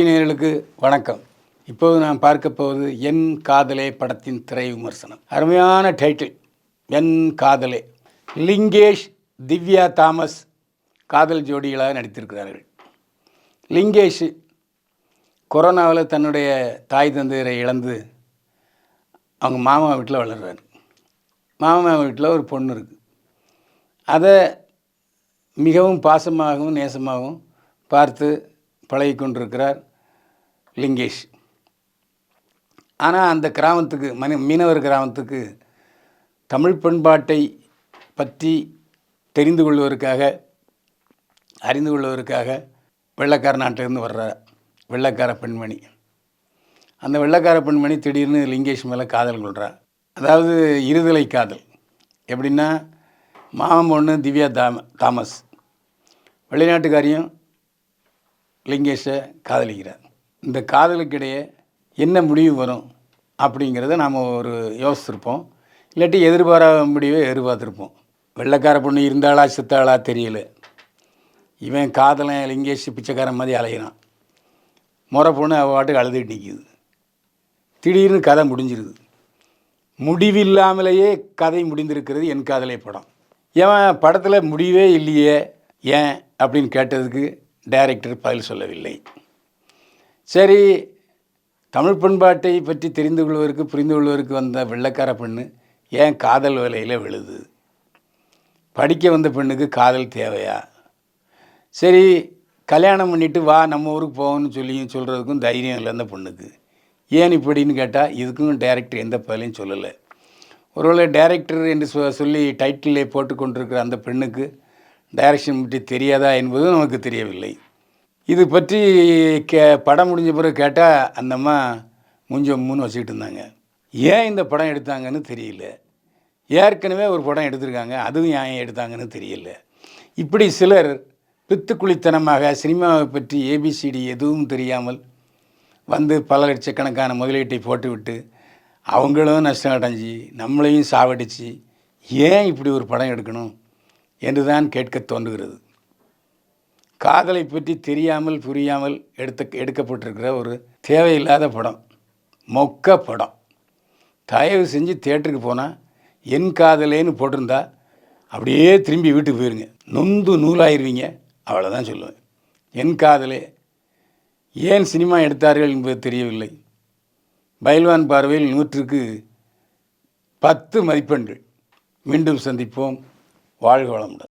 நேயர்களுக்கு வணக்கம். இப்போது நான் பார்க்க போவது என் காதலே படத்தின் திரை விமர்சனம். அருமையான டைட்டில், என் காதலே. லிங்கேஷ், திவ்யா தாமஸ் காதல் ஜோடிகளாக நடித்திருக்கிறார்கள். லிங்கேஷ் கொரோனாவில் தன்னுடைய தாய் தந்தையரை இழந்து அவங்க மாமா வீட்டில் வளர்கிறார். மாமா வீட்டில் ஒரு பொண்ணு இருக்குது. அதை மிகவும் பாசமாகவும் நேசமாகவும் பார்த்து பழகி கொண்டிருக்கிறார் லிங்கேஷ். ஆனால் அந்த கிராமத்துக்கு மீனவர் கிராமத்துக்கு தமிழ் பண்பாட்டை பற்றி தெரிந்து கொள்வதற்காக அறிந்து கொள்வதற்காக வெள்ளைக்கார நாட்டிலிருந்து வர்ற வெள்ளைக்கார பெண்மணி. அந்த வெள்ளைக்கார பெண்மணி திடீர்னு லிங்கேஷ் மேலே காதல் கொள்கிறார். அதாவது இருதலை காதல். எப்படின்னா, மாமன் பொண்ணு திவ்யா தாமஸ் வெளிநாட்டுக்காரியும் லிங்கேஷை காதலிக்கிறார். இந்த காதலுக்கிடையே என்ன முடிவு வரும் அப்படிங்கிறத நாம் ஒரு யோசிச்சிருப்போம். இல்லாட்டி எதிர்பாராத முடிவை எதிர்பார்த்துருப்போம். வெள்ளைக்கார பொண்ணு இருந்தாளா செத்தாளா தெரியல. இவன் காதலன் லிங்கேஷ் பிச்சைக்காரன் மாதிரி அலைகிறான். முறை பொண்ணு அவள் பாட்டுக்கு அழுதுகிட்டு நிற்கிது. திடீர்னு கதை முடிஞ்சிருது. முடிவில்லாமலேயே கதை முடிந்திருக்கிறது என் காதலே படம். ஏன் படத்தில் முடிவே இல்லையே ஏன் அப்படின்னு கேட்டதுக்கு டைரக்டர் பதில் சொல்லவில்லை. சரி, தமிழ் பண்பாட்டை பற்றி தெரிந்து கொள்வதற்கு புரிந்து கொள்வதற்கு வந்த வெள்ளைக்கார பெண்ணு ஏன் காதல் வேலையில் விழுது? படிக்க வந்த பெண்ணுக்கு காதல் தேவையா? சரி, கல்யாணம் பண்ணிவிட்டு வா நம்ம ஊருக்கு போகணும்னு சொல்கிறதுக்கும் தைரியம் இல்லை அந்த பொண்ணுக்கு. ஏன் இப்படின்னு கேட்டால் இதுக்கும் டைரக்டர் எந்த பதிலையும் சொல்லலை. ஒருவேளை டைரக்டர் என்று சொல்லி டைட்டிலே போட்டு கொண்டிருக்கிற அந்த பெண்ணுக்கு டைரக்ஷன் பற்றி தெரியாதா என்பது நமக்கு தெரியவில்லை. இது பற்றி படம் முடிஞ்ச பிறகு கேட்டால் அந்த அம்மா மூன்னு வச்சுக்கிட்டு இருந்தாங்க. ஏன் இந்த படம் எடுத்தாங்கன்னு தெரியல. ஏற்கனவே ஒரு படம் எடுத்திருக்காங்க, அதுவும் ஏன் எடுத்தாங்கன்னு தெரியல. இப்படி சிலர் பித்துக்குளித்தனமாக சினிமாவை பற்றி ஏபிசிடி எதுவும் தெரியாமல் வந்து பல லட்சக்கணக்கான முதலீட்டை போட்டுவிட்டு அவங்களும் நஷ்டம் அடைஞ்சி நம்மளையும் சாவடித்து ஏன் இப்படி ஒரு படம் எடுக்கணும் என்று தான் கேட்க தோன்றுகிறது. காதலை பற்றி தெரியாமல் புரியாமல் எடுக்கப்பட்டிருக்கிற ஒரு தேவையில்லாத படம், மொக்க படம். தயவு செஞ்சு தியேட்டருக்கு போனால் என் காதலேன்னு போட்டிருந்தா அப்படியே திரும்பி வீட்டுக்கு போயிருங்க, நொந்து நூலாயிருவீங்க. அவ்வளோதான் சொல்லுவேன். என் காதலே. ஏன் சினிமா எடுத்தார்கள் என்பது தெரியவில்லை. பைல்வான் பார்வையில் 100க்கு 10 மதிப்பெண்கள். மீண்டும் சந்திப்போம். வாழ்க வளமுடன்.